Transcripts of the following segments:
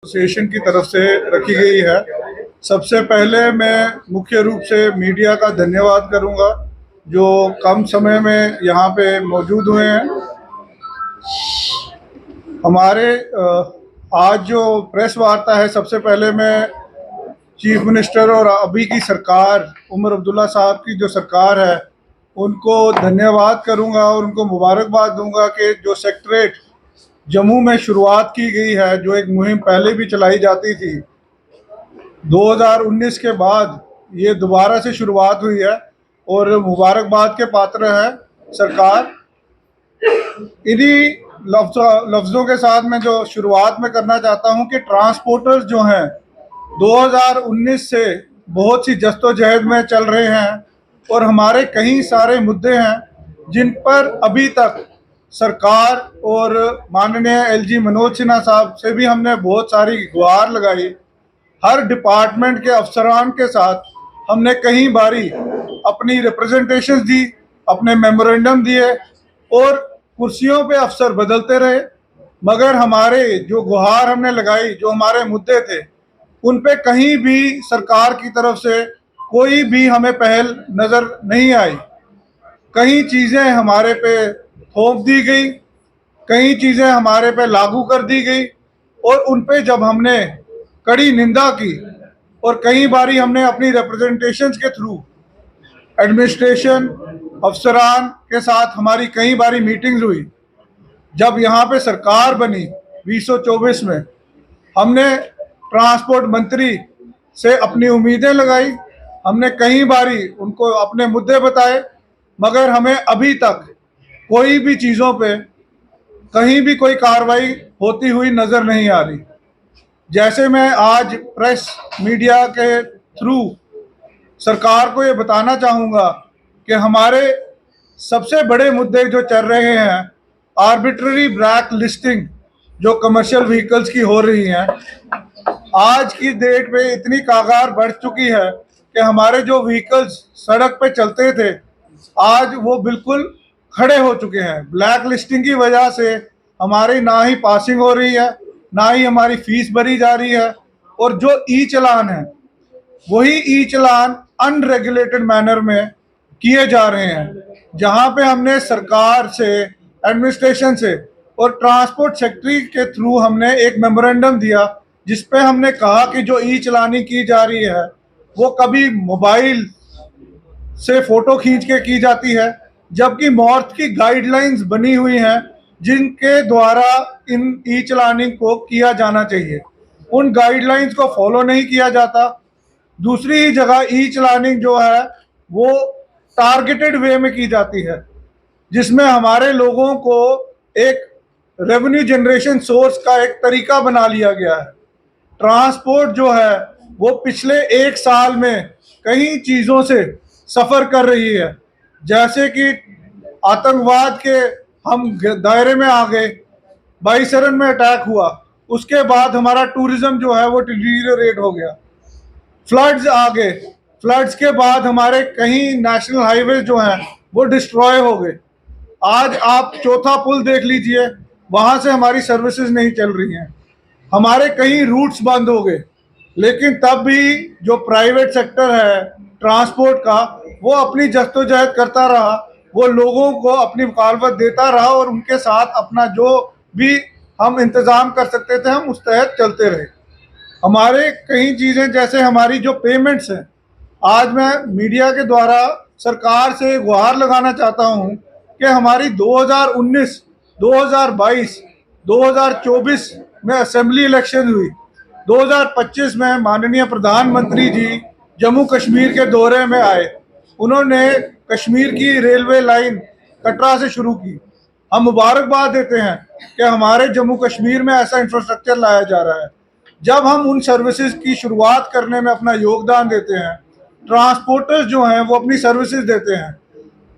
Association की तरफ से रखी गई है। सबसे पहले मैं मुख्य रूप से मीडिया का धन्यवाद करूंगा जो कम समय में यहाँ पे मौजूद हुए हैं। हमारे आज जो प्रेस वार्ता है, सबसे पहले मैं चीफ मिनिस्टर और अभी की सरकार, उमर अब्दुल्ला साहब की जो सरकार है, उनको धन्यवाद करूंगा और उनको मुबारकबाद दूंगा कि जो सेक्रेटरीट जम्मू में शुरुआत की गई है, जो एक मुहिम पहले भी चलाई जाती थी, 2019 के बाद ये दोबारा से शुरुआत हुई है और मुबारकबाद के पात्र है सरकार। इन्हीं लफ्ज़ों के साथ मैं जो शुरुआत में करना चाहता हूं कि ट्रांसपोर्टर्स जो हैं 2019 से बहुत सी जद्दोजहद में चल रहे हैं और हमारे कई सारे मुद्दे हैं जिन पर अभी तक सरकार और माननीय एलजी मनोज सिन्हा साहब से भी हमने बहुत सारी गुहार लगाई। हर डिपार्टमेंट के अफसरान के साथ हमने कई बारी अपनी रिप्रेजेंटेशन दी, अपने मेमोरेंडम दिए और कुर्सियों पे अफसर बदलते रहे, मगर हमारे जो गुहार हमने लगाई, जो हमारे मुद्दे थे, उन पे कहीं भी सरकार की तरफ से कोई भी हमें पहल नज़र नहीं आई। कई चीज़ें हमारे पे थोप दी गई, कई चीज़ें हमारे पे लागू कर दी गई और उन पे जब हमने कड़ी निंदा की और कई बारी हमने अपनी रिप्रेजेंटेशंस के थ्रू एडमिनिस्ट्रेशन अफसरान के साथ हमारी कई बारी मीटिंग्स हुई। जब यहाँ पे सरकार बनी 2024 में, हमने ट्रांसपोर्ट मंत्री से अपनी उम्मीदें लगाई, हमने कई बारी उनको अपने मुद्दे बताए, मगर हमें अभी तक कोई भी चीज़ों पे कहीं भी कोई कार्रवाई होती हुई नज़र नहीं आ रही। जैसे मैं आज प्रेस मीडिया के थ्रू सरकार को ये बताना चाहूँगा कि हमारे सबसे बड़े मुद्दे जो चल रहे हैं, आर्बिट्ररी ब्लैक लिस्टिंग जो कमर्शियल व्हीकल्स की हो रही हैं, आज की डेट पे इतनी कागार बढ़ चुकी है कि हमारे जो व्हीकल्स सड़क पे चलते थे, आज वो बिल्कुल खड़े हो चुके हैं। ब्लैक लिस्टिंग की वजह से हमारी ना ही पासिंग हो रही है, ना ही हमारी फीस भरी जा रही है, और जो ई चलान है वही ई चलान अनरेगुलेटेड मैनर में किए जा रहे हैं। जहां पे हमने सरकार से, एडमिनिस्ट्रेशन से और ट्रांसपोर्ट सेक्रेटरी के थ्रू हमने एक मेमोरेंडम दिया जिसपे हमने कहा कि जो ई चलानी की जा रही है वो कभी मोबाइल से फोटो खींच के की जाती है, जबकि मॉर्थ की गाइडलाइंस बनी हुई हैं जिनके द्वारा इन ई चलानिंग को किया जाना चाहिए। उन गाइडलाइंस को फॉलो नहीं किया जाता। दूसरी ही जगह ई चलानिंग जो है वो टारगेटेड वे में की जाती है, जिसमें हमारे लोगों को एक रेवेन्यू जनरेशन सोर्स का एक तरीका बना लिया गया है। ट्रांसपोर्ट जो है वो पिछले एक साल में कई चीज़ों से सफ़र कर रही है, जैसे कि आतंकवाद के हम दायरे में आ गए, बाईसरन में अटैक हुआ, उसके बाद हमारा टूरिज्म जो है वो डिटीरियरेट हो गया, फ्लड्स आ गए, फ्लड्स के बाद हमारे कहीं नेशनल हाईवे जो हैं वो डिस्ट्रॉय हो गए। आज आप चौथा पुल देख लीजिए, वहाँ से हमारी सर्विसेज नहीं चल रही हैं, हमारे कई रूट्स बंद हो गए। लेकिन तब भी जो प्राइवेट सेक्टर है ट्रांसपोर्ट का, वो अपनी जद्दोजहद करता रहा, वो लोगों को अपनी मुखालफत देता रहा और उनके साथ अपना जो भी हम इंतज़ाम कर सकते थे हम उस तहत चलते रहे। हमारे कई चीज़ें, जैसे हमारी जो पेमेंट्स हैं, आज मैं मीडिया के द्वारा सरकार से गुहार लगाना चाहता हूं कि हमारी 2019, 2022, 2024 में असेंबली इलेक्शन हुई, 2025 में माननीय प्रधानमंत्री जी जम्मू कश्मीर के दौरे में आए, उन्होंने कश्मीर की रेलवे लाइन कटरा से शुरू की। हम मुबारकबाद देते हैं कि हमारे जम्मू कश्मीर में ऐसा इंफ्रास्ट्रक्चर लाया जा रहा है। जब हम उन सर्विसेज की शुरुआत करने में अपना योगदान देते हैं, ट्रांसपोर्टर्स जो हैं वो अपनी सर्विसेज देते हैं,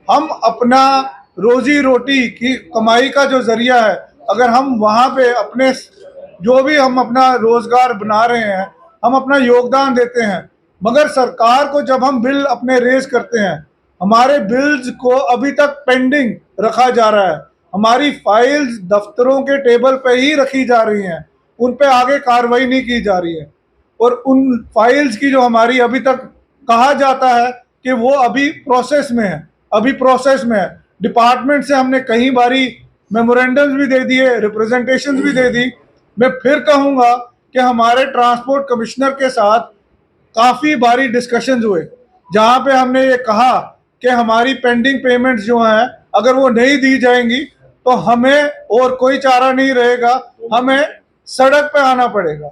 हम अपना रोजी रोटी की कमाई का जो जरिया है, अगर हम वहाँ पे अपने जो भी हम अपना रोजगार बना रहे हैं, हम अपना योगदान देते हैं, मगर सरकार को जब हम बिल अपने रेज करते हैं, हमारे बिल्स को अभी तक पेंडिंग रखा जा रहा है, हमारी फाइल्स दफ्तरों के टेबल पे ही रखी जा रही हैं। उन पे आगे कार्रवाई नहीं की जा रही है। और उन फाइल्स की जो हमारी अभी तक कहा जाता है कि वो अभी प्रोसेस में है, अभी प्रोसेस में है। डिपार्टमेंट से हमने कई बारी मेमोरेंडम्स भी दे दिए, रिप्रेजेंटेशंस भी दे दी। मैं फिर कहूँगा कि हमारे ट्रांसपोर्ट कमिश्नर के साथ काफ़ी बारी डिस्कशंस हुए, जहाँ पे हमने ये कहा कि हमारी पेंडिंग पेमेंट्स जो हैं अगर वो नहीं दी जाएंगी तो हमें और कोई चारा नहीं रहेगा, हमें सड़क पे आना पड़ेगा।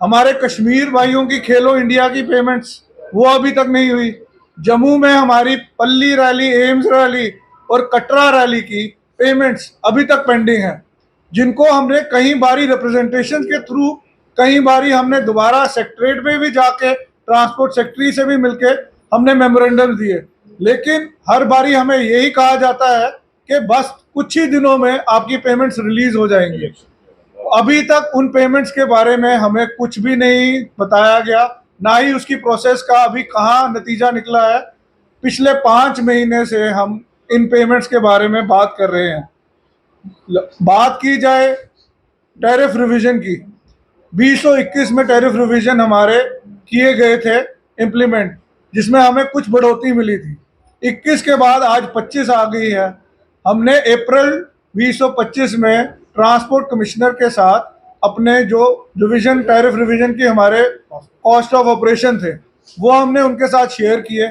हमारे कश्मीर भाइयों की खेलो इंडिया की पेमेंट्स वो अभी तक नहीं हुई। जम्मू में हमारी पल्ली रैली, एम्स रैली और कटरा रैली की पेमेंट्स अभी तक पेंडिंग हैं, जिनको हमने कई बारी रिप्रेजेंटेशन के थ्रू, कई बारी हमने दोबारा सेक्रेटरीट में भी जाके ट्रांसपोर्ट सेक्रेटरी से भी मिलके हमने मेमोरेंडम दिए, लेकिन हर बारी हमें यही कहा जाता है कि बस कुछ ही दिनों में आपकी पेमेंट्स रिलीज हो जाएंगी। अभी तक उन पेमेंट्स के बारे में हमें कुछ भी नहीं बताया गया, ना ही उसकी प्रोसेस का अभी कहाँ नतीजा निकला है। पिछले 5 महीने से हम इन पेमेंट्स के बारे में बात कर रहे हैं। बात की जाए टैरिफ रिवीजन की, 2021 में टैरिफ रिवीजन हमारे किए गए थे इम्प्लीमेंट, जिसमें हमें कुछ बढ़ोतरी मिली थी। 21 के बाद आज 25 आ गई है। हमने अप्रैल 2025 में ट्रांसपोर्ट कमिश्नर के साथ अपने जो रिवीजन, टैरिफ रिवीजन की हमारे कॉस्ट ऑफ ऑपरेशन थे वो हमने उनके साथ शेयर किए।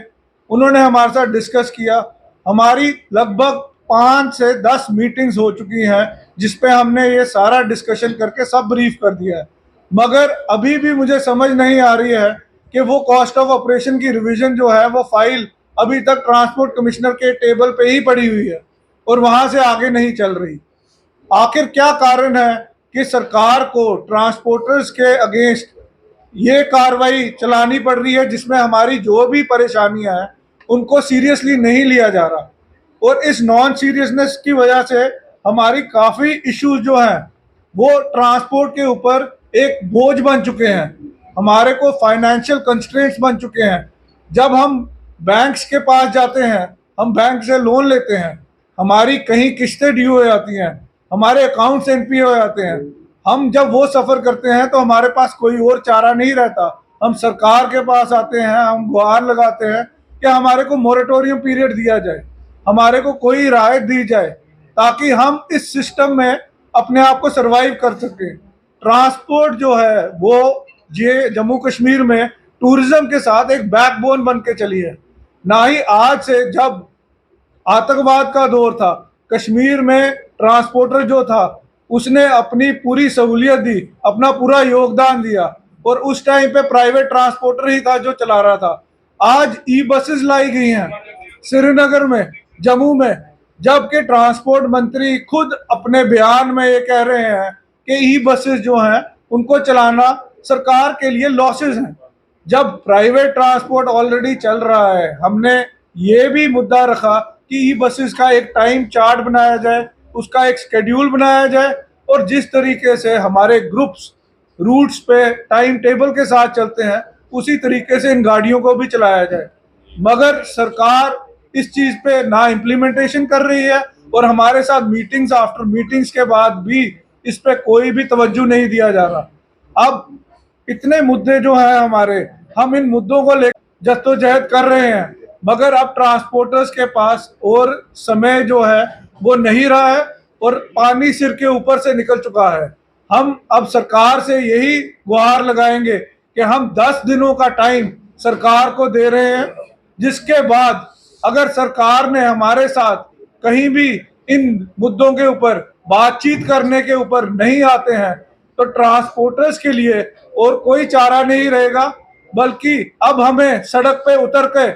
उन्होंने हमारे साथ डिस्कस किया। हमारी लगभग 5 से 10 मीटिंग्स हो चुकी हैं जिसपे हमने ये सारा डिस्कशन करके सब ब्रीफ कर दिया है, मगर अभी भी मुझे समझ नहीं आ रही है कि वो कॉस्ट ऑफ ऑपरेशन की रिवीजन जो है वो फाइल अभी तक ट्रांसपोर्ट कमिश्नर के टेबल पे ही पड़ी हुई है और वहां से आगे नहीं चल रही। आखिर क्या कारण है कि सरकार को ट्रांसपोर्टर्स के अगेंस्ट ये कार्रवाई चलानी पड़ रही है, जिसमें हमारी जो भी परेशानियां हैं उनको सीरियसली नहीं लिया जा रहा, और इस नॉन सीरियसनेस की वजह से हमारी काफ़ी इश्यूज जो हैं वो ट्रांसपोर्ट के ऊपर एक बोझ बन चुके हैं, हमारे को फाइनेंशियल कंस्ट्रेंट्स बन चुके हैं। जब हम बैंक्स के पास जाते हैं, हम बैंक से लोन लेते हैं, हमारी कहीं किस्तें ड्यू हो जाती हैं, हमारे अकाउंट्स एनपी हो जाते हैं। हम जब वो सफ़र करते हैं तो हमारे पास कोई और चारा नहीं रहता, हम सरकार के पास आते हैं, हम गुहार लगाते हैं कि हमारे को मोरेटोरियम पीरियड दिया जाए, हमारे को कोई राहत दी जाए, ताकि हम इस सिस्टम में अपने आप को सरवाइव कर सकें। ट्रांसपोर्ट जो है वो ये जम्मू कश्मीर में टूरिज्म के साथ एक बैकबोन बन के चली है। ना ही आज से, जब आतंकवाद का दौर था, कश्मीर में ट्रांसपोर्टर जो था उसने अपनी पूरी सहूलियत दी, अपना पूरा योगदान दिया, और उस टाइम पे प्राइवेट ट्रांसपोर्टर ही था जो चला रहा था। आज ई बसेस लाई गई हैं श्रीनगर में, जम्मू में, जबकि ट्रांसपोर्ट मंत्री खुद अपने बयान में ये कह रहे हैं कि ई बसेस जो हैं उनको चलाना सरकार के लिए लॉसेस हैं, जब प्राइवेट ट्रांसपोर्ट ऑलरेडी चल रहा है। हमने ये भी मुद्दा रखा कि ई बसेस का एक टाइम चार्ट बनाया जाए, उसका एक शेड्यूल बनाया जाए, और जिस तरीके से हमारे ग्रुप्स रूट्स पे टाइम टेबल के साथ चलते हैं उसी तरीके से इन गाड़ियों को भी चलाया जाए। मगर सरकार इस चीज़ पे ना इम्प्लीमेंटेशन कर रही है, और हमारे साथ मीटिंग्स आफ्टर मीटिंग्स के बाद भी इस पे कोई भी तवज्जो नहीं दिया जा रहा। अब इतने मुद्दे जो हैं हमारे, हम इन मुद्दों को लेकर जद्दोजहद कर रहे हैं, मगर अब ट्रांसपोर्टर्स के पास और समय जो है वो नहीं रहा है, और पानी सिर के ऊपर से निकल चुका है। हम अब सरकार से यही गुहार लगाएंगे कि हम 10 दिनों का टाइम सरकार को दे रहे हैं, जिसके बाद अगर सरकार ने हमारे साथ कहीं भी इन मुद्दों के ऊपर बातचीत करने के ऊपर नहीं आते हैं तो ट्रांसपोर्टर्स के लिए और कोई चारा नहीं रहेगा, बल्कि अब हमें सड़क पे उतर के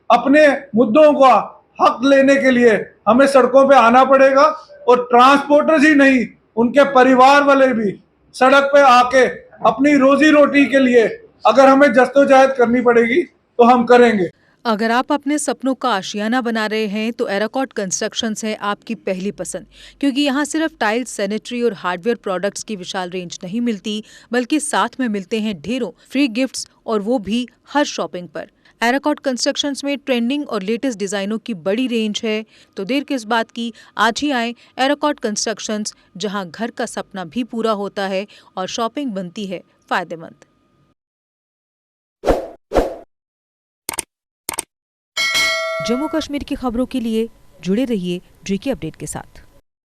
अपने मुद्दों का हक लेने के लिए हमें सड़कों पे आना पड़ेगा, और ट्रांसपोर्टर्स ही नहीं, उनके परिवार वाले भी सड़क पे आके अपनी रोजी रोटी के लिए अगर हमें जद्दोजहद करनी पड़ेगी तो हम करेंगे। अगर आप अपने सपनों का आशियाना बना रहे हैं तो एराकॉट कंस्ट्रक्शंस है आपकी पहली पसंद, क्योंकि यहाँ सिर्फ टाइल्स, सैनिटरी और हार्डवेयर प्रोडक्ट्स की विशाल रेंज नहीं मिलती, बल्कि साथ में मिलते हैं ढेरों फ्री गिफ्ट्स, और वो भी हर शॉपिंग पर। एराकॉट कंस्ट्रक्शंस में ट्रेंडिंग और लेटेस्ट डिजाइनों की बड़ी रेंज है, तो देर किस बात की, आज ही आए एराकॉट कंस्ट्रक्शंस, जहां घर का सपना भी पूरा होता है और शॉपिंग बनती है फायदेमंद। जम्मू कश्मीर की खबरों के लिए जुड़े रहिए JK अपडेट के साथ।